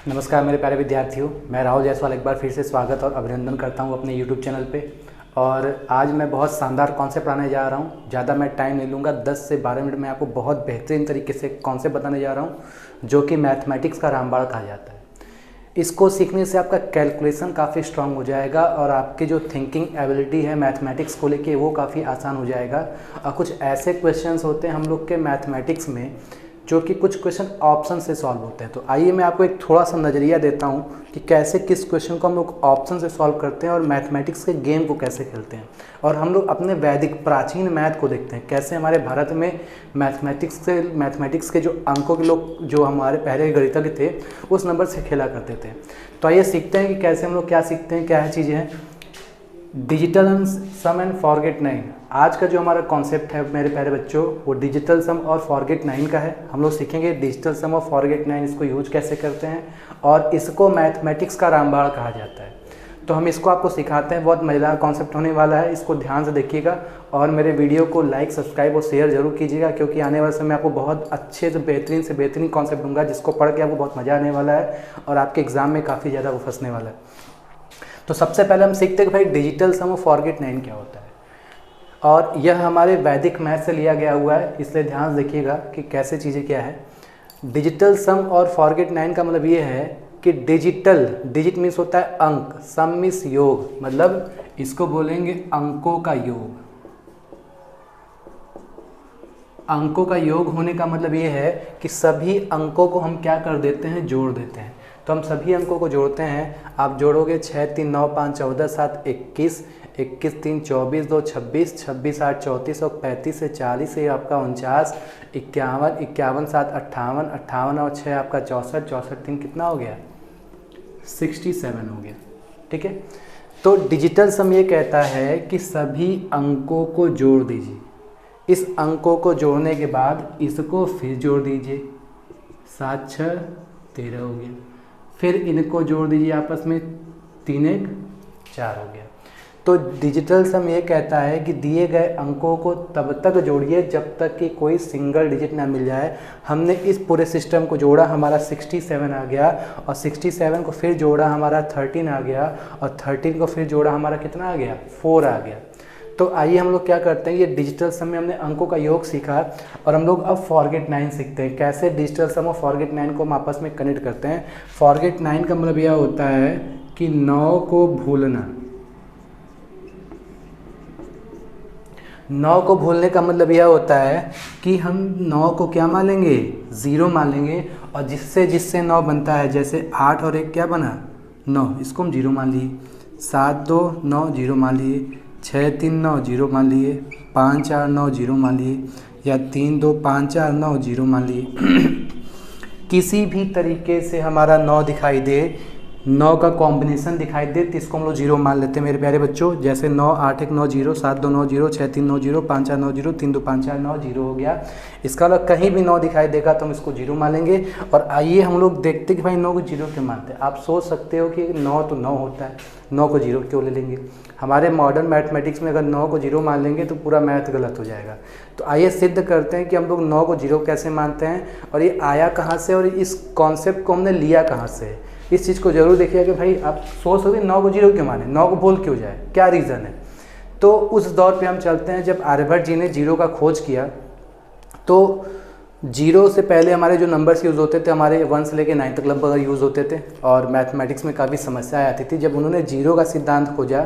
नमस्कार मेरे प्यारे विद्यार्थियों, मैं राहुल जायसवाल एक बार फिर से स्वागत और अभिनंदन करता हूं अपने YouTube चैनल पे। और आज मैं बहुत शानदार कॉन्सेप्ट पढ़ाने जा रहा हूं। ज़्यादा मैं टाइम नहीं लूँगा, 10 से 12 मिनट में आपको बहुत बेहतरीन तरीके से कॉन्सेप्ट बताने जा रहा हूं, जो कि मैथमेटिक्स का रामबाण कहा जाता है। इसको सीखने से आपका कैलकुलेशन काफ़ी स्ट्रांग हो जाएगा और आपकी जो थिंकिंग एबिलिटी है मैथमेटिक्स को लेके वो काफ़ी आसान हो जाएगा। और कुछ ऐसे क्वेश्चंस होते हैं हम लोग के मैथमेटिक्स में जो कि कुछ क्वेश्चन ऑप्शन से सॉल्व होते हैं। तो आइए मैं आपको एक थोड़ा सा नज़रिया देता हूं कि कैसे किस क्वेश्चन को हम लोग ऑप्शन से सॉल्व करते हैं और मैथमेटिक्स के गेम को कैसे खेलते हैं। और हम लोग अपने वैदिक प्राचीन मैथ को देखते हैं, कैसे हमारे भारत में मैथमेटिक्स के जो अंकों के लोग जो हमारे पहले गणितज्ञ थे उस नंबर से खेला करते थे। तो आइए सीखते हैं कि कैसे हम लोग क्या सीखते हैं, क्या है चीज़ें हैं। डिजिटल सम एंड फॉरगेट 9, आज का जो हमारा कॉन्सेप्ट है मेरे प्यारे बच्चों वो डिजिटल सम और फॉरगेट 9 का है। हम लोग सीखेंगे डिजिटल सम और फॉरगेट 9 इसको यूज कैसे करते हैं और इसको मैथमेटिक्स का रामबाण कहा जाता है। तो हम इसको आपको सिखाते हैं, बहुत मज़ेदार कॉन्सेप्ट होने वाला है। इसको ध्यान से देखिएगा और मेरे वीडियो को लाइक, सब्सक्राइब और शेयर जरूर कीजिएगा, क्योंकि आने वाले समय आपको बहुत अच्छे से बेहतरीन कॉन्सेप्ट दूंगा जिसको पढ़ के आपको बहुत मज़ा आने वाला है और आपके एग्जाम में काफ़ी ज़्यादा वो फंसने वाला है। तो सबसे पहले हम सीखते हैं कि भाई डिजिटल सम और फॉरगेट 9 क्या होता है। और यह हमारे वैदिक मैथ से लिया गया हुआ है, इसलिए ध्यान से देखिएगा कि कैसे चीज़ें क्या है। डिजिटल सम और फॉरगेट 9 का मतलब ये है कि डिजिट मीन्स होता है अंक, सम मीन्स योग, मतलब इसको बोलेंगे अंकों का योग। अंकों का योग होने का मतलब ये है कि सभी अंकों को हम क्या कर देते हैं, जोड़ देते हैं। तो हम सभी अंकों को जोड़ते हैं। आप जोड़ोगे 6 3 9 5 14 7 21, 21 3 24 2 26, 26 8 34 और 35 से 40 से आपका 49, 51 51 7 58, 58 और 6 आपका 64, 64 3 कितना हो गया, 67 हो गया। ठीक है। तो डिजिटल सम ये कहता है कि सभी अंकों को जोड़ दीजिए। इस अंकों को जोड़ने के बाद इसको फिर जोड़ दीजिए, 7 6 13 हो गया। फिर इनको जोड़ दीजिए आपस में, 3 1 4 हो गया। तो डिजिटल सम ये कहता है कि दिए गए अंकों को तब तक जोड़िए जब तक कि कोई सिंगल डिजिट ना मिल जाए। हमने इस पूरे सिस्टम को जोड़ा, हमारा 67 आ गया, और 67 को फिर जोड़ा, हमारा 13 आ गया, और 13 को फिर जोड़ा, हमारा कितना आ गया, 4 आ गया। तो आइए हम लोग क्या करते हैं, ये डिजिटल सम में हमने अंकों का योग सीखा और हम लोग अब फॉरगेट 9 सीखते हैं। कैसे डिजिटल सम और फॉरगेट 9 को हम आपस में कनेक्ट करते हैं। फॉरगेट 9 का मतलब यह होता है कि 9 को भूलना। 9 को भूलने का मतलब यह होता है कि हम 9 को क्या मान लेंगे, 0 मान लेंगे, और जिससे 9 बनता है, जैसे 8 और 1 क्या बना, 9, इसको हम 0 मान लिए। 7 2 9 0 मान लिए, 6 3 9 0 मान लिए, 5 4 9 0 मान लिए, या 3 2 5 4 9 0 मान लिए। किसी भी तरीके से हमारा 9 दिखाई दे, 9 का कॉम्बिनेशन दिखाई दे तो इसको हम लोग 0 मान लेते हैं मेरे प्यारे बच्चों। जैसे 9 8 1 9 0, 7 2 9 0, 6 3 9 0, 5 4 9 0, 3 2 5 4 9 0 हो गया। इसका मतलब कहीं भी 9 दिखाई देगा तो हम इसको 0 मान लेंगे। और आइए हम लोग देखते कि भाई 9 को 0 क्यों मानते हैं। आप सोच सकते हो कि 9 तो 9 होता है, 9 को 0 क्यों ले लेंगे। हमारे मॉडर्न मैथमेटिक्स में अगर 9 को 0 मान लेंगे तो पूरा मैथ गलत हो जाएगा। तो आइए सिद्ध करते हैं कि हम लोग 9 को 0 कैसे मानते हैं और ये आया कहाँ से और इस कॉन्सेप्ट को हमने लिया कहाँ से। इस चीज़ को जरूर देखिए कि भाई आप सोच सकते 9 को 0 क्यों माने, 9 को भूल क्यों जाए, क्या रीज़न है। तो उस दौर पे हम चलते हैं जब आर्यभट्ट जी ने 0 का खोज किया। तो 0 से पहले हमारे जो नंबर्स यूज़ होते थे, हमारे 1 से लेकर 9 तक लगभग यूज़ होते थे और मैथमेटिक्स में काफ़ी समस्याएं आती थी। जब उन्होंने 0 का सिद्धांत खोजा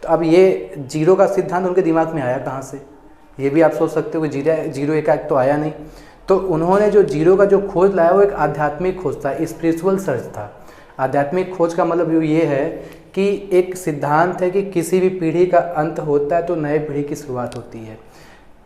तो अब ये 0 का सिद्धांत उनके दिमाग में आया कहाँ से, ये भी आप सोच सकते हो कि 0 एकाएक तो आया नहीं। तो उन्होंने जो 0 का जो खोज लाया वो एक आध्यात्मिक खोज था, स्पिरिचुअल सर्च था। आध्यात्मिक खोज का मतलब ये है कि एक सिद्धांत है कि किसी भी पीढ़ी का अंत होता है तो नए पीढ़ी की शुरुआत होती है।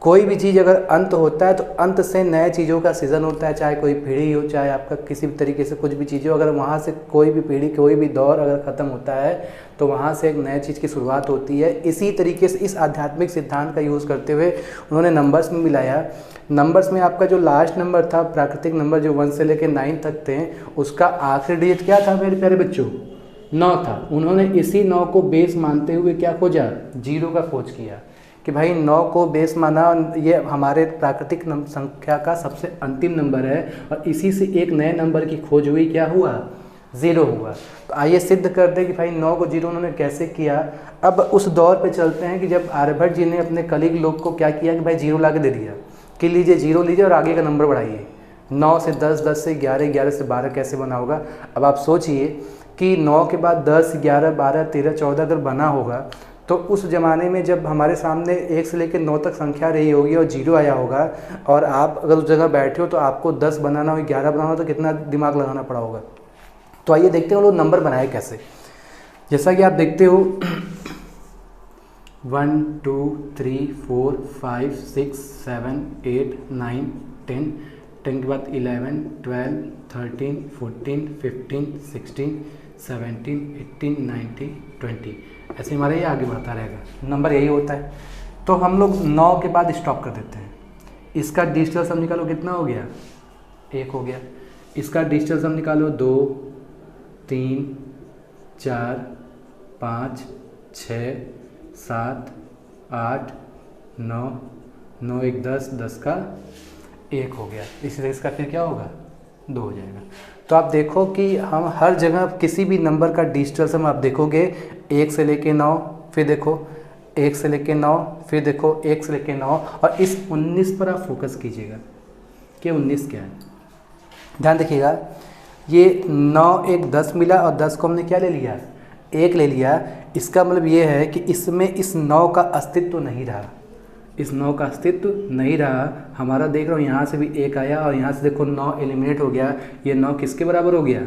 कोई भी चीज़ अगर अंत होता है तो अंत से नए चीज़ों का सीज़न होता है, चाहे कोई पीढ़ी हो, चाहे आपका किसी भी तरीके से कुछ भी चीज़ हो। अगर वहाँ से कोई भी पीढ़ी, कोई भी दौर अगर ख़त्म होता है तो वहाँ से एक नए चीज़ की शुरुआत होती है। इसी तरीके से इस आध्यात्मिक सिद्धांत का यूज़ करते हुए उन्होंने नंबर्स में मिलाया। नंबर्स में आपका जो लास्ट नंबर था, प्राकृतिक नंबर जो 1 से लेकर 9 तक थे, उसका आखिरी डिजिट क्या था मेरे प्यारे बच्चों, 9 था। उन्होंने इसी 9 को बेस मानते हुए क्या खोजा, 0 का खोज किया कि भाई 9 को बेस माना, ये हमारे प्राकृतिक संख्या का सबसे अंतिम नंबर है और इसी से एक नए नंबर की खोज हुई, क्या हुआ, ज़ीरो हुआ। तो आइए सिद्ध कर दें कि भाई 9 को जीरो उन्होंने कैसे किया। अब उस दौर पे चलते हैं कि जब आर्यभट्ट जी ने अपने कलीग लोग को क्या किया कि भाई जीरो ला के दे दिया कि लीजिए जीरो लीजिए और आगे का नंबर बढ़ाइए। 9 से 10, 10 से 11, 11 से 12 कैसे बना होगा। अब आप सोचिए कि 9 के बाद 10, 11, 12, 13, 14 अगर बना होगा तो उस ज़माने में जब हमारे सामने 1 से लेकर 9 तक संख्या रही होगी और जीरो आया होगा और आप अगर उस जगह बैठे हो तो आपको 10 बनाना हो, 11 बनाना हो तो कितना दिमाग लगाना पड़ा होगा। तो आइए देखते हैं वो लोग नंबर बनाए कैसे। जैसा कि आप देखते हो 1 2 3 4 5 6 7 8 9 10, 10 के बाद 11 12 13 14 15 16 17 18 19 20, ऐसे हमारा ये आगे बढ़ता रहेगा। नंबर यही होता है। तो हम लोग 9 के बाद स्टॉप कर देते हैं। इसका डिजिटल सम निकालो, कितना हो गया, 1 हो गया। इसका डिजिटल सम निकालो 2 3 4 5 6 7 8 9, 9 1 10, 10 का 1 हो गया। इसी तरह इसका फिर क्या होगा, 2 हो जाएगा। तो आप देखो कि हम हर जगह किसी भी नंबर का डिजिटल सम आप देखोगे 1 से लेके 9, फिर देखो 1 से लेके 9, फिर देखो 1 से लेके 9, और इस 19 पर आप फोकस कीजिएगा कि 19 क्या है। ध्यान देखिएगा, ये 9 1 10 मिला और 10 को हमने क्या ले लिया, 1 ले लिया। इसका मतलब ये है कि इसमें इस 9 का अस्तित्व नहीं रहा, इस 9 का अस्तित्व नहीं रहा। हमारा देख रहा हूँ यहाँ से भी 1 आया और यहाँ से देखो 9 एलिमिनेट हो गया। ये 9 किसके बराबर हो गया,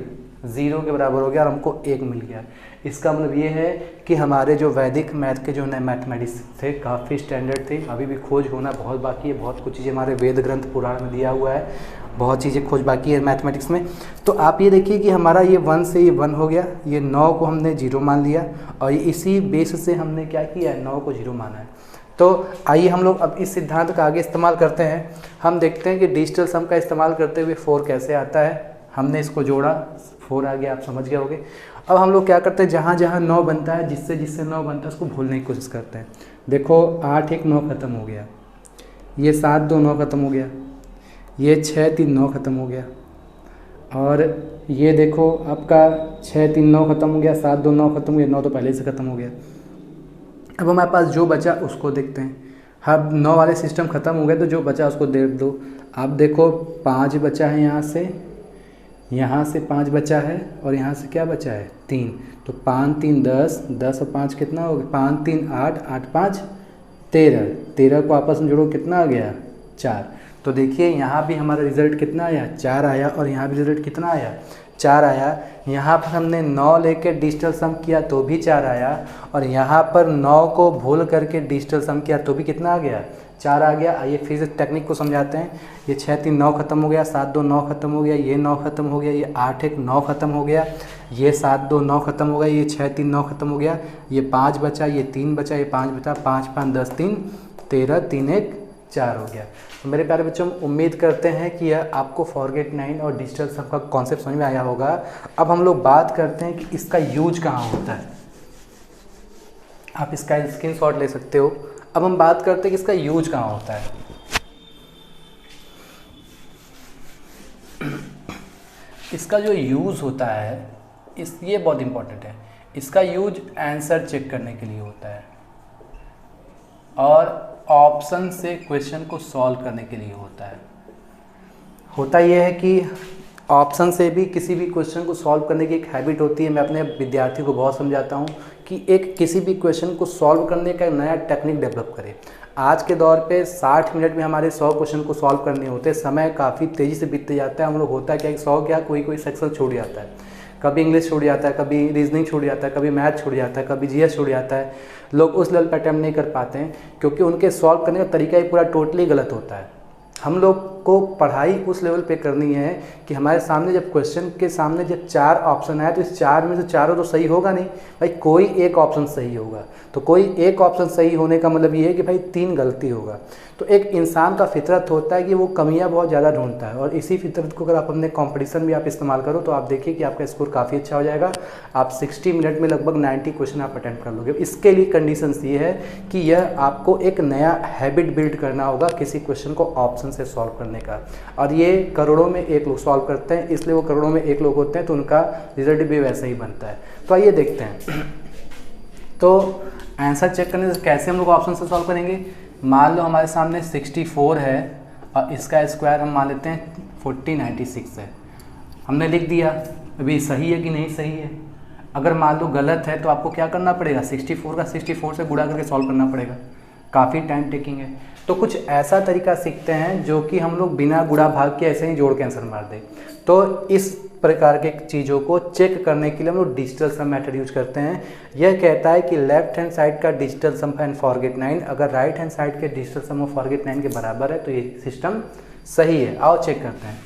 0 के बराबर हो गया और हमको 1 मिल गया। इसका मतलब ये है कि हमारे जो वैदिक मैथ के जो मैथमेटिक्स थे काफ़ी स्टैंडर्ड थे। अभी भी खोज होना बहुत बाकी है, बहुत कुछ चीज़ें हमारे वेद ग्रंथ पुराण में दिया हुआ है, बहुत चीज़ें खोज बाकी है मैथमेटिक्स में। तो आप ये देखिए कि हमारा ये 1 से ये 1 हो गया, ये 9 को हमने 0 मान लिया और इसी बेस से हमने क्या किया है, 9 को 0 माना है। तो आइए हम लोग अब इस सिद्धांत का आगे इस्तेमाल करते हैं। हम देखते हैं कि डिजिटल सम का इस्तेमाल करते हुए 4 कैसे आता है। हमने इसको जोड़ा, 4 आ गया, आप समझ गए होंगे। अब हम लोग क्या करते हैं, जहाँ जहाँ 9 बनता है, जिससे जिससे 9 बनता है उसको भूलने की कोशिश करते हैं। देखो 8 1 9 खत्म हो गया, ये 7 2 9 खत्म हो गया, ये 6 3 9 खत्म हो गया, और ये देखो आपका 6 3 9 खत्म हो गया, 7 2 9 खत्म हो गया, 9 तो पहले से खत्म हो गया। अब हमारे पास जो बचा उसको देखते हैं। हम 9 वाले सिस्टम ख़त्म हो गए तो जो बचा उसको देख दो। आप देखो 5 बचा है, यहाँ से 5 बचा है और यहाँ से क्या बचा है, 3। तो 5 3 10, 10 और 5 कितना हो गया, 5 3 8, 8 5 13, 13 को आपस में जोड़ो कितना आ गया, 4। तो देखिए यहाँ भी हमारा रिज़ल्ट कितना आया, 4 आया, और यहाँ भी रिज़ल्ट कितना आया, 4 आया। यहाँ पर हमने 9 लेके डिजिटल सम किया तो भी 4 आया, और यहाँ पर 9 को भूल करके डिजिटल सम किया तो भी कितना आ गया, 4 आ गया। आइए फिर से टेक्निक को समझाते हैं। ये 6 3 9 खत्म हो गया, 7 2 9 खत्म हो गया, ये 9 खत्म हो गया, ये 8 1 9 खत्म हो गया, ये 7 2 9 खत्म हो गया, ये 6 3 9 खत्म हो गया, ये 5 बचा, ये 3 बचा, ये 5 बचा, 5 5 10 3 13, 3 1 4 हो गया। तो मेरे प्यारे बच्चों, उम्मीद करते हैं कि यह आपको फॉरगेट 9 और डिजिटल सम का कॉन्सेप्ट समझ में आया होगा। अब हम लोग बात करते हैं कि इसका यूज कहाँ होता है। आप इसका स्क्रीनशॉट ले सकते हो। अब हम बात करते हैं कि इसका यूज कहाँ होता है। इसका जो यूज़ होता है ये बहुत इंपॉर्टेंट है। इसका यूज आंसर चेक करने के लिए होता है और ऑप्शन से क्वेश्चन को सॉल्व करने के लिए होता है। होता यह है कि ऑप्शन से भी किसी भी क्वेश्चन को सॉल्व करने की एक हैबिट होती है। मैं अपने विद्यार्थी को बहुत समझाता हूँ कि एक किसी भी क्वेश्चन को सॉल्व करने का नया टेक्निक डेवलप करें। आज के दौर पे 60 मिनट में हमारे 100 क्वेश्चन को सॉल्व करने होते हैं। समय काफ़ी तेज़ी से बीतते जाता है। हम लोग होता है क्या, 100 क्या कोई सेक्शन छूट जाता है, कभी इंग्लिश छूट जाता है, कभी रीजनिंग छूट जाता है, कभी मैथ छूट जाता है, कभी जीएस छूट जाता है। लोग उस लेवल पर अटैम्प्ट नहीं कर पाते हैं क्योंकि उनके सॉल्व करने का तरीका ही पूरा टोटली गलत होता है। हम लोग को पढ़ाई उस लेवल पे करनी है कि हमारे सामने जब क्वेश्चन के सामने जब 4 ऑप्शन आए तो इस 4 में से चारों तो सही होगा नहीं भाई, कोई एक ऑप्शन सही होगा। तो कोई एक ऑप्शन सही होने का मतलब ये है कि भाई 3 गलती होगा। तो एक इंसान का फितरत होता है कि वो कमियां बहुत ज़्यादा ढूंढता है, और इसी फितरत को अगर आप अपने कंपटीशन में आप इस्तेमाल करो तो आप देखिए कि आपका स्कोर काफ़ी अच्छा हो जाएगा। आप 60 मिनट में लगभग 90 क्वेश्चन आप अटेम्प्ट कर लोगे। इसके लिए कंडीशंस ये है कि यह आपको एक नया हैबिट बिल्ड करना होगा किसी क्वेश्चन को ऑप्शन से सॉल्व करने करने का। और ये करोड़ों में एक लोग सॉल्व करते हैं, इसलिए वो करोड़ों में एक लोग होते हैं, तो उनका रिजल्ट भी वैसा ही बनता है। तो आइए देखते हैं। तो आंसर चेक करने से कैसे हम लोग ऑप्शन से सॉल्व करेंगे। मान लो हमारे सामने 64 है और इसका स्क्वायर हम मान लेते हैं 4096 है। हमने लिख दिया, अभी सही है कि नहीं सही है। अगर मान लो गलत है तो आपको क्या करना पड़ेगा, 64 का 64 से गुणा करके सॉल्व करना पड़ेगा, काफ़ी टाइम टेकिंग है। तो कुछ ऐसा तरीका सीखते हैं जो कि हम लोग बिना गुणा भाग के ऐसे ही जोड़ के आंसर मार दें। तो इस प्रकार के चीज़ों को चेक करने के लिए हम लोग डिजिटल सम मेथड यूज करते हैं। यह कहता है कि लेफ्ट हैंड साइड का डिजिटल सम एंड फॉरगेट 9 अगर राइट हैंड साइड के डिजिटल सम और फॉरगेट 9 के बराबर है तो ये सिस्टम सही है। आओ चेक करते हैं।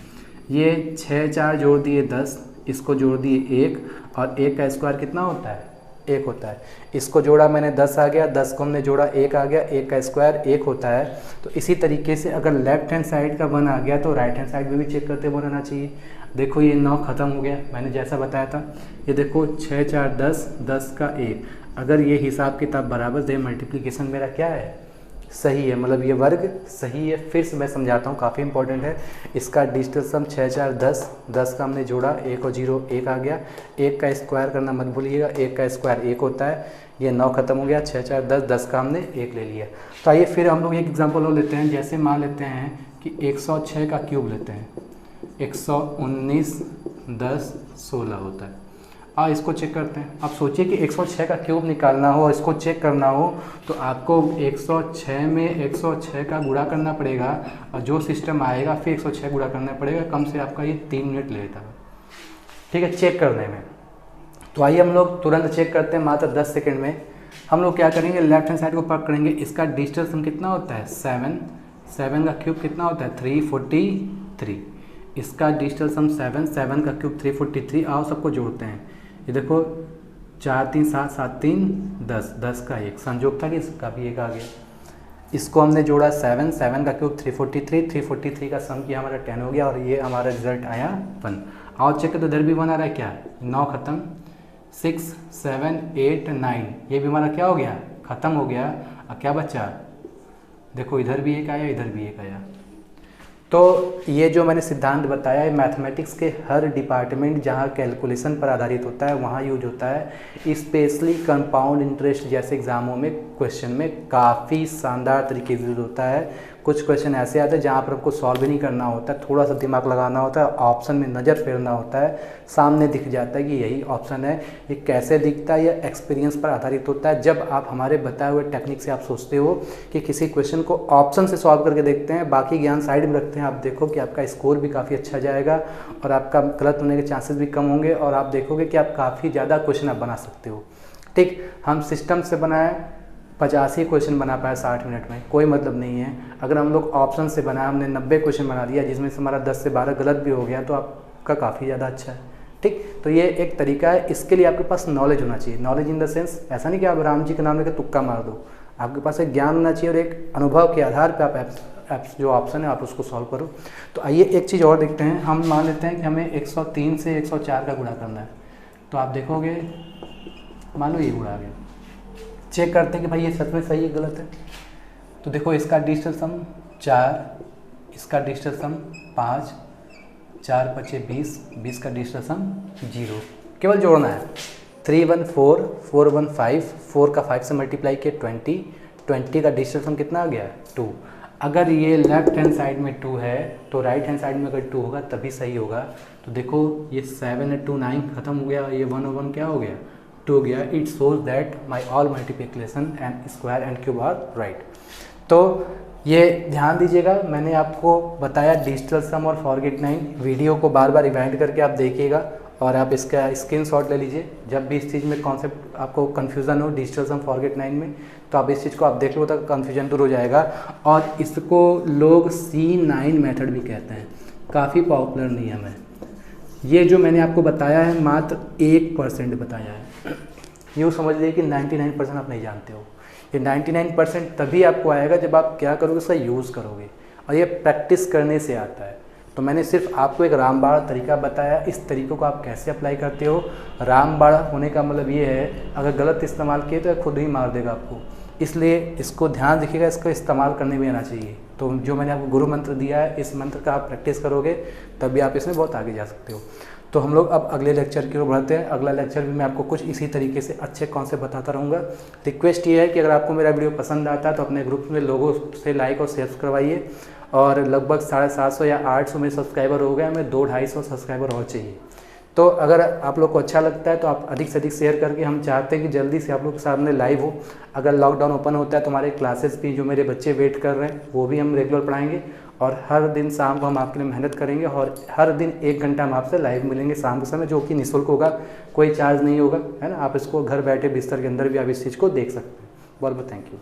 ये 6 4 जोड़ दिए 10, इसको जोड़ दिए 1 और 1 का स्क्वायर कितना होता है, 1 होता है। इसको जोड़ा मैंने 10 आ गया, 10 को हमने जोड़ा 1 आ गया, 1 का स्क्वायर 1 होता है। तो इसी तरीके से अगर लेफ्ट हैंड साइड का 1 आ गया तो राइट हैंड साइड में भी चेक करते 1 आना चाहिए। देखो ये 9 ख़त्म हो गया, मैंने जैसा बताया था। ये देखो 6 4 10, 10 का 1, अगर ये हिसाब किताब बराबर दे, मल्टीप्लिकेशन मेरा क्या है, सही है, मतलब ये वर्ग सही है। फिर से मैं समझाता हूँ, काफ़ी इंपॉर्टेंट है। इसका डिजिटल सम 6 4 10, 10 का हमने जोड़ा 1 और 0 1 आ गया। 1 का स्क्वायर करना मत भूलिएगा, 1 का स्क्वायर 1 होता है। ये 9 खत्म हो गया, 6 4 10, 10 का हमने 1 ले लिया। तो आइए फिर हम लोग एक एग्जाम्पल और लेते हैं। जैसे मान लेते हैं कि 106 का क्यूब लेते हैं, 119 10 16 होता है। इसको चेक करते हैं। आप सोचिए कि 106 का क्यूब निकालना हो और इसको चेक करना हो तो आपको 106 में 106 का गुणा करना पड़ेगा और जो सिस्टम आएगा फिर 106 गुणा करना पड़ेगा। कम से आपका ये 3 मिनट लेता है, ठीक है, चेक करने में। तो आइए हम लोग तुरंत चेक करते हैं, मात्र 10 सेकेंड में। हम लोग क्या करेंगे, लेफ्ट हैंड साइड को पकड़ेंगे। इसका डिजिटल सम कितना होता है 7, 7 का क्यूब कितना होता है 343। इसका डिजिटल सम 7, 7 का क्यूब 343। आओ सबको जोड़ते हैं। ये देखो 4 3 7 7 3 10, 10 का 1 संयोग था कि इसका भी 1 आ गया। इसको हमने जोड़ा 7, 7 का क्यूब 343, 343 का सम किया हमारा 10 हो गया और ये हमारा रिजल्ट आया 1। आओ चेक तो इधर भी 1 आ रहा है क्या, 9 खत्म, 6 7 8 9, ये भी हमारा क्या हो गया, ख़त्म हो गया। और क्या बचा, देखो इधर भी 1 आया, इधर भी 1 आया। तो ये जो मैंने सिद्धांत बताया है मैथमेटिक्स के हर डिपार्टमेंट जहाँ कैलकुलेशन पर आधारित होता है वहाँ यूज होता है। स्पेशली कंपाउंड इंटरेस्ट जैसे एग्जामों में क्वेश्चन में काफ़ी शानदार तरीके से यूज होता है। कुछ क्वेश्चन ऐसे आते हैं जहाँ पर आपको सॉल्व भी नहीं करना होता है, थोड़ा सा दिमाग लगाना होता है, ऑप्शन में नज़र फेरना होता है, सामने दिख जाता है कि यही ऑप्शन है। ये कैसे दिखता है, यह एक्सपीरियंस पर आधारित होता है। जब आप हमारे बताए हुए टेक्निक से आप सोचते हो कि किसी क्वेश्चन को ऑप्शन से सॉल्व करके देखते हैं, बाकी ज्ञान साइड में रखते हैं, आप देखो कि आपका स्कोर भी काफ़ी अच्छा जाएगा और आपका गलत होने के चांसेस भी कम होंगे और आप देखोगे कि आप काफ़ी ज़्यादा क्वेश्चन आप बना सकते हो। ठीक, हम सिस्टम से बनाए 85 क्वेश्चन बना पाया 60 मिनट में, कोई मतलब नहीं है। अगर हम लोग ऑप्शन से बनाए, हमने 90 क्वेश्चन बना दिया जिसमें से हमारा 10 से 12 गलत भी हो गया तो आपका काफ़ी ज़्यादा अच्छा है। ठीक, तो ये एक तरीका है। इसके लिए आपके पास नॉलेज होना चाहिए। नॉलेज इन द सेंस ऐसा नहीं कि आप राम जी के नाम लेकर तुक्का मार दो, आपके पास एक ज्ञान होना चाहिए और एक अनुभव के आधार पर आप एप्स जो ऑप्शन है आप उसको सॉल्व करो। तो आइए एक चीज़ और देखते हैं। हम मान लेते हैं कि हमें 103 से 104 का गुणा करना है। तो आप देखोगे मान लो ये गुणा आ गया, चेक करते हैं कि भाई ये सच में सही है गलत है। तो देखो इसका डिजिटल सम 4, इसका डिजिटल सम 5, 4 5 20, 20 का डिजिटल सम 0। केवल जोड़ना है। 3 1 4, 4 1 5, 4 का 5 से मल्टीप्लाई किया 20, 20 का डिजिटल सम कितना आ गया 2। अगर ये लेफ्ट हैंड साइड में 2 है तो राइट हैंड साइड में अगर 2 होगा तभी सही होगा। तो देखो ये 7 और 2 9 खत्म हो गया, ये 1 और 1 क्या हो गया 2 हो गया। It shows that my all multiplication and square and cube are right. तो ये ध्यान दीजिएगा, मैंने आपको बताया डिजिटल सम और फॉरगेट 9। वीडियो को बार बार रिवाइंड करके आप देखिएगा और आप इसका स्क्रीनशॉट ले लीजिए। जब भी इस चीज़ में कॉन्सेप्ट आपको कन्फ्यूज़न हो डिजिटल सम फॉरगेट 9 में तो आप इस चीज़ को आप देख लो तो कन्फ्यूजन दूर हो जाएगा। और इसको लोग C9 मेथड भी कहते हैं, काफ़ी पॉपुलर नियम है। ये जो मैंने आपको बताया है मात्र 1% बताया है। यूँ समझ लीजिए कि 99% आप नहीं जानते हो। ये 99% तभी आपको आएगा जब आप क्या करोगे, उसका यूज़ करोगे और ये प्रैक्टिस करने से आता है। तो मैंने सिर्फ आपको एक रामबाड़ा तरीका बताया, इस तरीक़ों को आप कैसे अप्लाई करते हो। रामबाड़ा होने का मतलब ये है अगर गलत इस्तेमाल किए तो खुद ही मार देगा आपको, इसलिए इसको ध्यान रखिएगा, इसको इस्तेमाल करने भी आना चाहिए। तो जो मैंने आपको गुरु मंत्र दिया है, इस मंत्र का आप प्रैक्टिस करोगे तभी आप इसमें बहुत आगे जा सकते हो। तो हम लोग अब अगले लेक्चर की ओर बढ़ते हैं। अगला लेक्चर भी मैं आपको कुछ इसी तरीके से अच्छे कॉन्सेप्ट बताता रहूँगा। रिक्वेस्ट ये है कि अगर आपको मेरा वीडियो पसंद आता है तो अपने ग्रुप में लोगों से लाइक और शेयर करवाइए। और लगभग 750 या 800 में सब्सक्राइबर हो गए, हमें 200-250 सब्सक्राइबर और चाहिए। तो अगर आप लोग को अच्छा लगता है तो आप अधिक से अधिक शेयर करके, हम चाहते हैं कि जल्दी से आप लोग के सामने लाइव हो। अगर लॉकडाउन ओपन होता है तो हमारे क्लासेस भी, जो मेरे बच्चे वेट कर रहे हैं, वो भी हम रेगुलर पढ़ाएंगे। और हर दिन शाम को हम आपके लिए मेहनत करेंगे और हर दिन 1 घंटा हम आपसे लाइव मिलेंगे शाम के समय, जो कि निःशुल्क होगा, कोई चार्ज नहीं होगा, है ना। आप इसको घर बैठे बिस्तर के अंदर भी आप इस चीज़ को देख सकते हैं। बहुत बहुत थैंक यू।